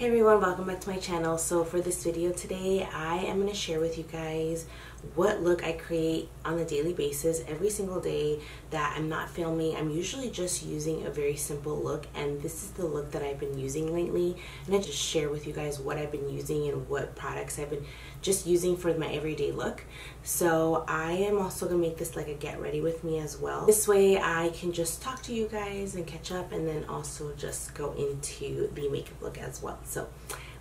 Hey everyone, welcome back to my channel. So for this video today, I am going to share with you guys what look I create on a daily basis every single day that I'm not filming. I'm usually just using a very simple look, and this is the look that I've been using lately. And I just share with you guys what I've been using and what products I've been just using for my everyday look. So I am also going to make this like a get ready with me as well. This way I can just talk to you guys and catch up, and then also just go into the makeup look as well. So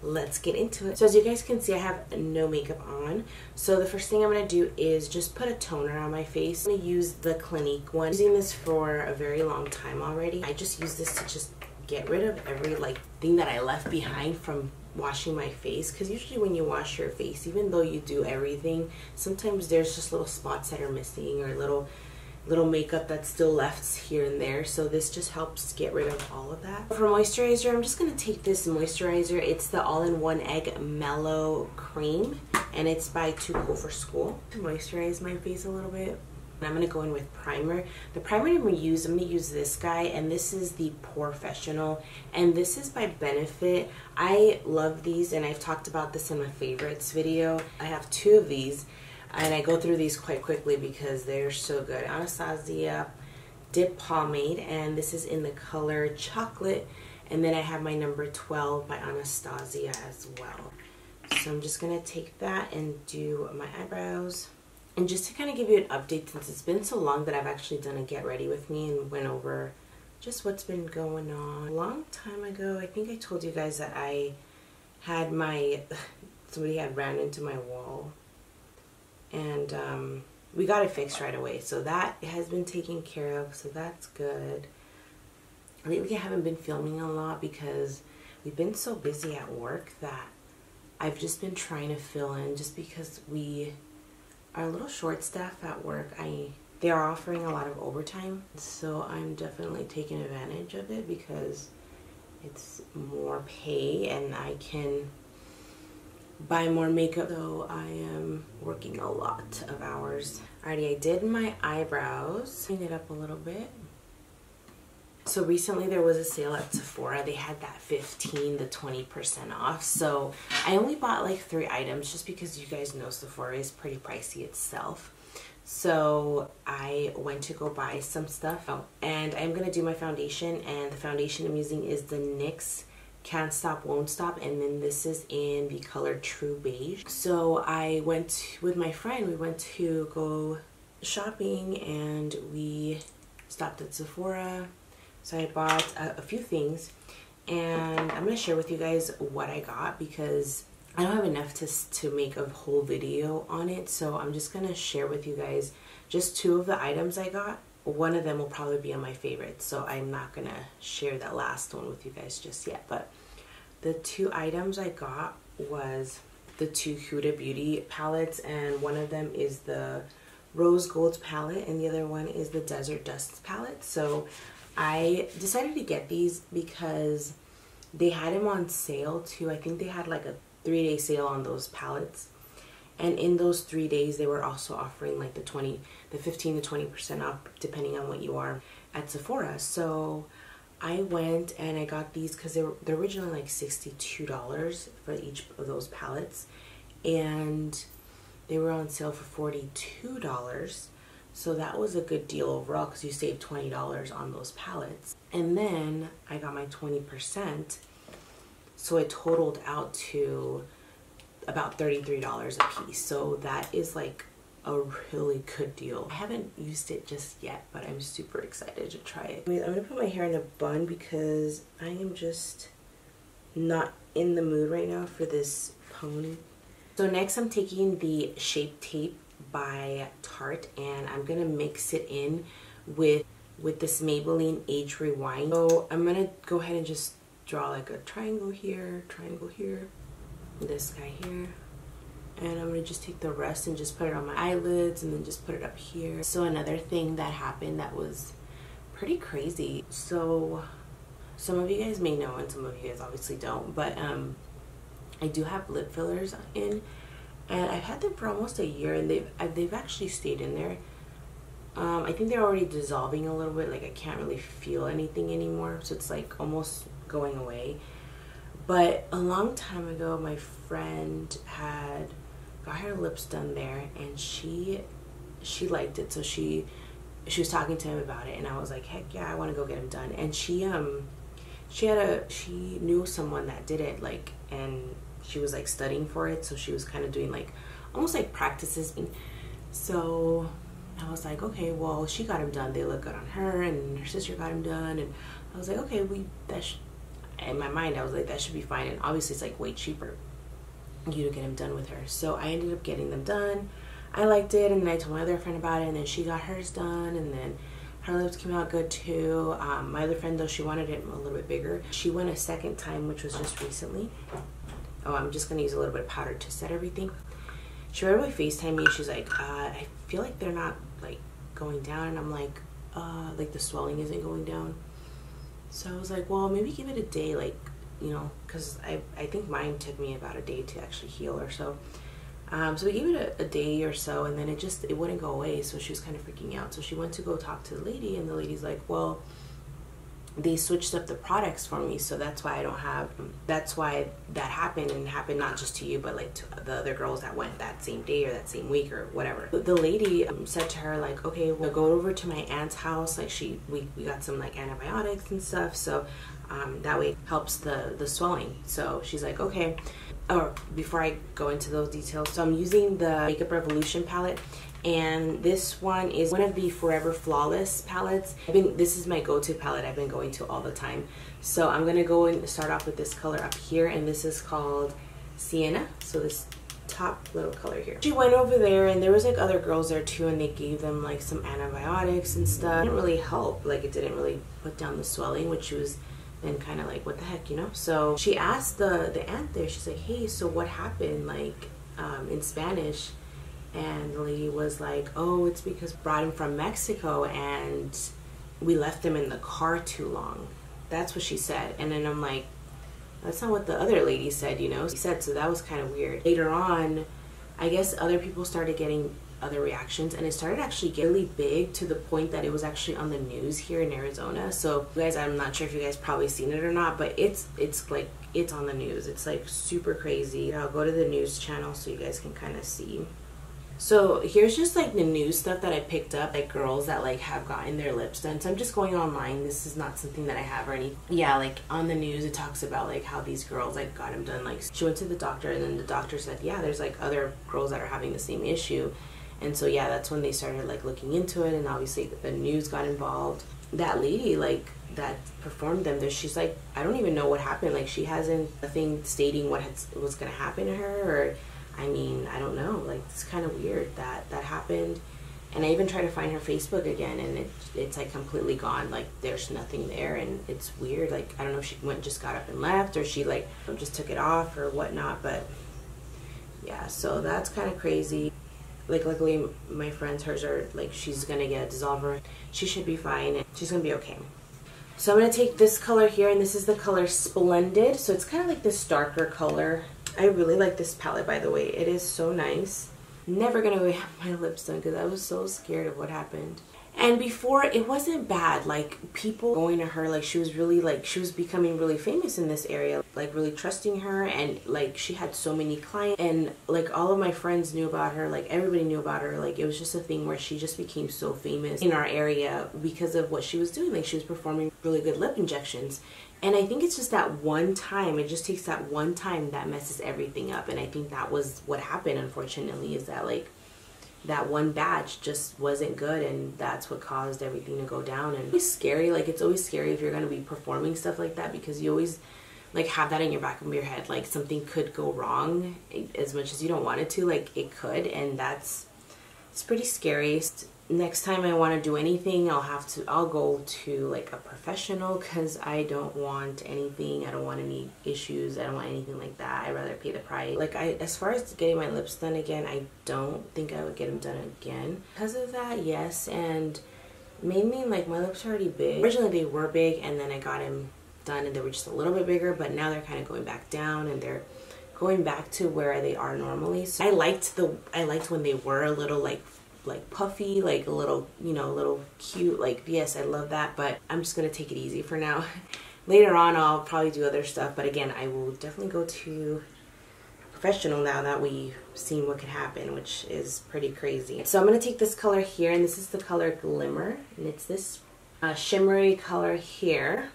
let's get into it. So as you guys can see, I have no makeup on. So the first thing I'm going to do is just put a toner on my face. I'm going to use the Clinique one. I'm using this for a very long time already. I just use this to just get rid of every thing that I left behind from washing my face, because usually when you wash your face, even though you do everything, sometimes there's just little spots that are missing or little makeup that's still left here and there. So this just helps get rid of all of that. For moisturizer, I'm just going to take this moisturizer. It's the all-in-one egg mellow cream, and it's by Too Cool for School. To moisturize my face a little bit, I'm going to go in with primer. The primer I'm going to use this guy, and this is the Porefessional, and this is by Benefit. I love these, and I've talked about this in my favorites video. I have two of these, and I go through these quite quickly because they're so good. Anastasia Dip Pomade, and this is in the color Chocolate, and then I have my number 12 by Anastasia as well. So I'm just going to take that and do my eyebrows. And just to kind of give you an update, since it's been so long that I've actually done a get ready with me and went over just what's been going on. A long time ago, I think I told you guys that I had somebody had ran into my wall, and we got it fixed right away. So that has been taken care of, so that's good. Lately I haven't been filming a lot because we've been so busy at work that I've just been trying to fill in, just because we are a little short staffed at work. They are offering a lot of overtime, so I'm definitely taking advantage of it because it's more pay and I can buy more makeup. So I am working a lot of hours. Alrighty, I did my eyebrows. Clean it up a little bit. So recently there was a sale at Sephora. They had that 15 to 20% off. So I only bought like 3 items just because you guys know Sephora is pretty pricey itself. So I went to go buy some stuff. And I'm going to do my foundation, and the foundation I'm using is the NYX Can't Stop Won't Stop, and then this is in the color True Beige. So I went with my friend. We went to go shopping and we stopped at Sephora. So I bought a few things, and I'm going to share with you guys what I got because I don't have enough to make a whole video on it. So I'm just going to share with you guys just 2 of the items I got. One of them will probably be on my favorites, so I'm not going to share that last one with you guys just yet. But the 2 items I got was the 2 Huda Beauty palettes, and one of them is the Rose Gold palette and the other one is the Desert Dust palette. So I decided to get these because they had them on sale too. I think they had like a 3-day sale on those palettes, and in those 3 days they were also offering like the 15 to 20% off depending on what you are at Sephora. So I went and I got these because they're originally like $62 for each of those palettes, and they were on sale for $42. So that was a good deal overall because you saved $20 on those palettes. And then I got my 20%, so it totaled out to about $33 a piece. So that is like a really good deal. I haven't used it just yet, but I'm super excited to try it. I'm gonna put my hair in a bun because I am just not in the mood right now for this pony. So next I'm taking the Shape Tape by Tarte, and I'm gonna mix it in with this Maybelline Age Rewind. So I'm gonna go ahead and just draw like a triangle here, this guy here, and I'm gonna just take the rest and just put it on my eyelids and then just put it up here. So another thing that happened that was pretty crazy, so some of you guys may know and some of you guys obviously don't, but I do have lip fillers in, and I've had them for almost a year, and they've actually stayed in there. I think they're already dissolving a little bit, like I can't really feel anything anymore, so it's like almost going away. But a long time ago, my friend had got her lips done there, and she liked it, so she was talking to him about it, and I was like, heck yeah, I want to go get them done. And she knew someone that did it, like, and she was like studying for it, so she was kind of doing like almost like practices. So I was like, okay, well, she got them done, they look good on her, and her sister got them done, and I was like, okay, in my mind I was like, that should be fine. And obviously it's like way cheaper you to get them done with her. So I ended up getting them done. I liked it, and then I told my other friend about it, and then she got hers done, and then her lips came out good too. My other friend, though, she wanted it a little bit bigger. She went a second time, which was just recently. Oh, I'm just gonna use a little bit of powder to set everything. She right away FaceTimed me. She's like, I feel like they're not like going down, and I'm like the swelling isn't going down. So I was like, well, maybe give it a day, like, you know, because I think mine took me about a day to actually heal or so. So we gave it a day or so, and then it wouldn't go away, so she was kind of freaking out. So she went to go talk to the lady, and the lady's like, well, they switched up the products for me, so that's why that's why that happened, and it happened not just to you, but like to the other girls that went that same day or that same week or whatever. The lady said to her, like, okay, we'll go over to my aunt's house, like we got some like antibiotics and stuff, so that way it helps the swelling. So she's like, okay. Or before I go into those details, so I'm using the Makeup Revolution palette, and this one is one of the Forever Flawless palettes. This is my go-to palette I've been going to all the time. So I'm gonna go and start off with this color up here, and this is called Sienna. So this top little color here. She went over there, and there was like other girls there too, and they gave them like some antibiotics and stuff. It didn't really help, like it didn't really put down the swelling, which was and kind of like, what the heck, you know? So she asked the aunt there, she's like, hey, so what happened, like in Spanish? And the lady was like, oh, it's because we brought him from Mexico and we left him in the car too long. That's what she said. And then I'm like, that's not what the other lady said, you know? She said, so that was kind of weird. Later on, I guess other people started getting other reactions, and it started actually getting really big to the point that it was actually on the news here in Arizona. So you guys, I'm not sure if you guys probably seen it or not, but it's like, it's on the news. It's like super crazy. I'll go to the news channel so you guys can kind of see. So here's just like the news stuff that I picked up, like girls that like have gotten their lips done. So I'm just going online. This is not something that I have or anything. Yeah, like on the news it talks about like how these girls like got them done. Like she went to the doctor, and then the doctor said, yeah, there's like other girls that are having the same issue. And so yeah, that's when they started like looking into it, and obviously the news got involved. That lady like that performed them there, she's like, I don't even know what happened. Like she hasn't nothing stating what was gonna happen to her, or I mean, I don't know. Like it's kind of weird that happened. And I even tried to find her Facebook again, and it's like completely gone. Like there's nothing there, and it's weird. Like I don't know if she just got up and left, or she like just took it off or whatnot. But yeah, so that's kind of crazy. Like luckily my friend's, hers are like, she's gonna get a dissolver. She should be fine, and she's gonna be okay. So I'm gonna take this color here, and this is the color Splendid. So it's kind of like this darker color. I really like this palette, by the way. It is so nice. Never gonna have my lips done because I was so scared of what happened. And before, it wasn't bad. Like people going to her, like she was really like, she was becoming really famous in this area, like really trusting her, and like she had so many clients, and like all of my friends knew about her, like everybody knew about her. Like it was just a thing where she just became so famous in our area because of what she was doing. Like she was performing really good lip injections. And I think it's just that one time, it just takes that one time that messes everything up. And I think that was what happened, unfortunately, is that like that one batch just wasn't good, and that's what caused everything to go down. And it's scary. Like it's always scary if you're going to be performing stuff like that, because you always like have that in your back of your head, like something could go wrong. As much as you don't want it to, like it could, and it's pretty scary. Next time I want to do anything, I'll go to like a professional, because I don't want anything. I don't want any issues. I don't want anything like that. I'd rather pay the price. Like as far as getting my lips done again, I don't think I would get them done again because of that. Yes, and mainly like my lips are already big. Originally they were big, and then I got them done and they were just a little bit bigger, but now they're kind of going back down, and they're going back to where they are normally. So I liked when they were a little like puffy, like a little, you know, a little cute. Like yes, I love that, but I'm just gonna take it easy for now. later on I'll probably do other stuff, but again, I will definitely go to Porefessional now that we've seen what could happen, which is pretty crazy. So I'm going to take this color here, and this is the color Glimmer, and it's this shimmery color here.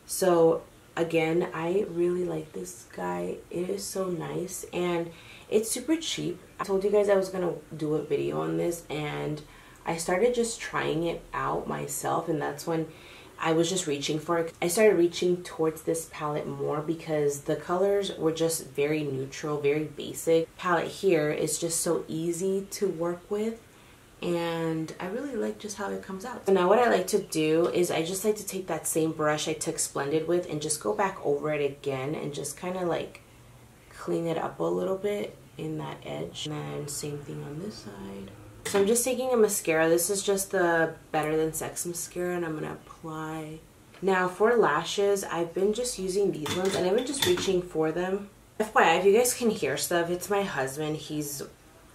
So again, I really like this guy. It is so nice, and it's super cheap. I told you guys I was going to do a video on this, and I started just trying it out myself, and that's when I was just reaching for it. I started reaching towards this palette more because the colors were just very neutral, very basic. Palette here is just so easy to work with, and I really like just how it comes out. So now what I like to do is I just like to take that same brush I took Splendid with and just go back over it again and just kind of like clean it up a little bit in that edge. And then same thing on this side. So I'm just taking a mascara. This is just the Better Than Sex mascara, and I'm going to apply. Now for lashes, I've been just using these ones, and I've been just reaching for them. FYI, if you guys can hear stuff, it's my husband. He's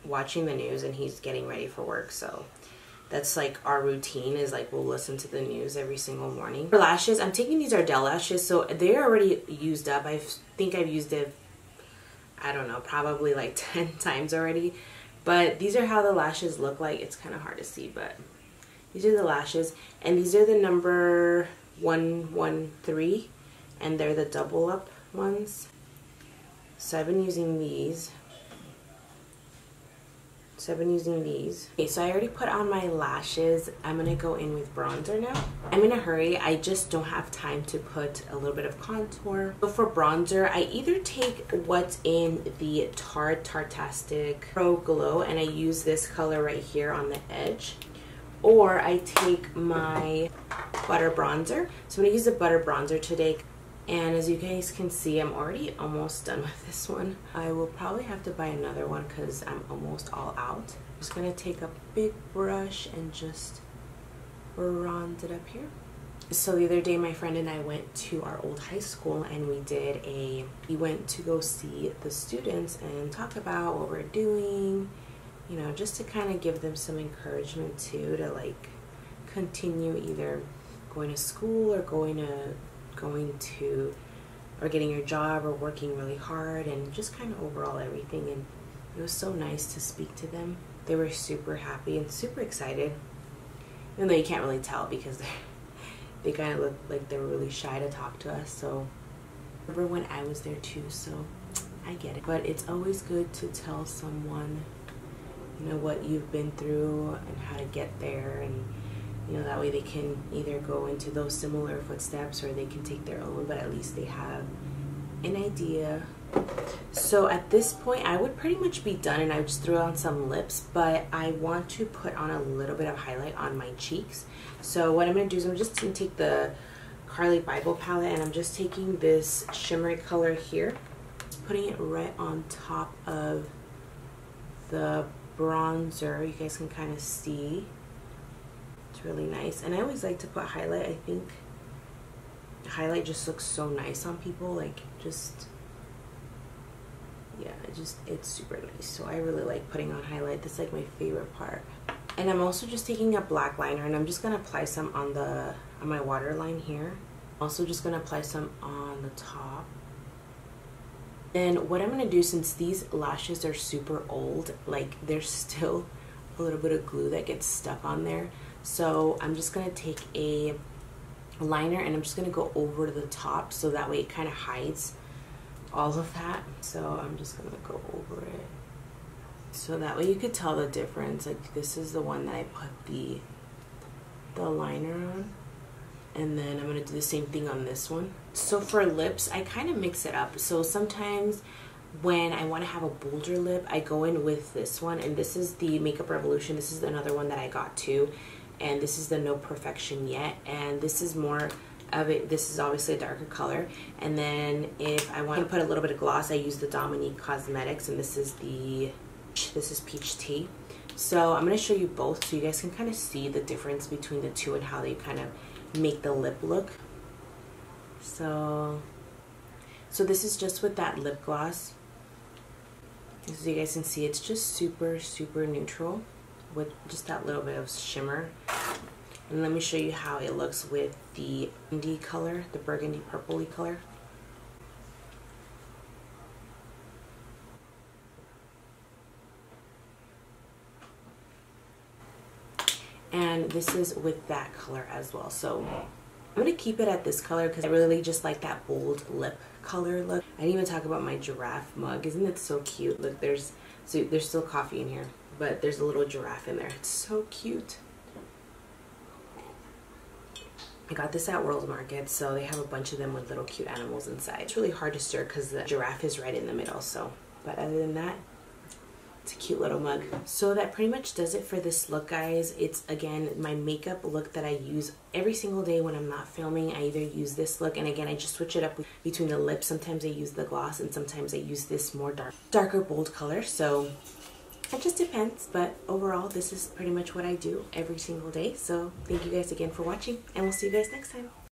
watching the news and he's getting ready for work, so that's like our routine, is like we'll listen to the news every single morning. For lashes, I'm taking these Ardell lashes, so they're already used up. I think I've used it, I don't know, probably like 10 times already. But these are how the lashes look like. It's kind of hard to see, but these are the lashes. And these are the number 113. And they're the double up ones. So I've been using these. Okay, so I already put on my lashes. I'm going to go in with bronzer now. I'm in a hurry. I just don't have time to put a little bit of contour. So for bronzer, I either take what's in the Tarte Pro Glow, and I use this color right here on the edge. Or I take my butter bronzer. So I'm going to use the butter bronzer today. And as you guys can see, I'm already almost done with this one. I will probably have to buy another one because I'm almost all out. I'm just going to take a big brush and just bronze it up here. So the other day, my friend and I went to our old high school, and we went to go see the students and talk about what we're doing, you know, just to kind of give them some encouragement too, to like continue either going to school or getting your job or working really hard, and just kind of overall everything. And it was so nice to speak to them. They were super happy and super excited, even though you can't really tell because they kind of look like they were really shy to talk to us. So I remember when I was there too, so I get it. But it's always good to tell someone, you know, what you've been through and how to get there, and you know, that way they can either go into those similar footsteps or they can take their own, but at least they have an idea. So at this point, I would pretty much be done, and I would just throw on some lips, but I want to put on a little bit of highlight on my cheeks. So what I'm going to do is I'm just going to take the Carly Bible palette, and I'm just taking this shimmery color here, putting it right on top of the bronzer. You guys can kind of see. It's really nice, and I always like to put highlight. I think highlight just looks so nice on people, like just, yeah, it's super nice. So I really like putting on highlight. That's like my favorite part. And I'm also just taking a black liner, and I'm just gonna apply some on my waterline here. Also just gonna apply some on the top. And what I'm gonna do, since these lashes are super old, like there's still a little bit of glue that gets stuck on there. So I'm just going to take a liner, and I'm just going to go over the top, so that way it kind of hides all of that. So I'm just going to go over it, so that way you could tell the difference. Like this is the one that I put the liner on, and then I'm going to do the same thing on this one. So for lips, I kind of mix it up. So sometimes when I want to have a bolder lip, I go in with this one, and this is the Makeup Revolution. This is another one that I got too. And this is the No Perfection Yet, and this is more of it. This is obviously a darker color. And then if I want to put a little bit of gloss, I use the Dominic Cosmetics, and this is Peach Tea. So I'm going to show you both so you guys can kind of see the difference between the two and how they kind of make the lip look. So this is just with that lip gloss. As you guys can see, it's just super, super neutral with just that little bit of shimmer. And let me show you how it looks with the burgundy color, the burgundy purpley color. And this is with that color as well. So I'm going to keep it at this color because I really just like that bold lip color look. I didn't even talk about my giraffe mug. Isn't it so cute? Look, there's still coffee in here, but there's a little giraffe in there. It's so cute. I got this at World Market, so they have a bunch of them with little cute animals inside. It's really hard to stir because the giraffe is right in the middle. So, but other than that, it's a cute little mug. So that pretty much does it for this look, guys. It's, again, my makeup look that I use every single day when I'm not filming. I either use this look, and again, I just switch it up between the lips. Sometimes I use the gloss, and sometimes I use this more darker bold color. So it just depends, but overall, this is pretty much what I do every single day. So thank you guys again for watching, and we'll see you guys next time.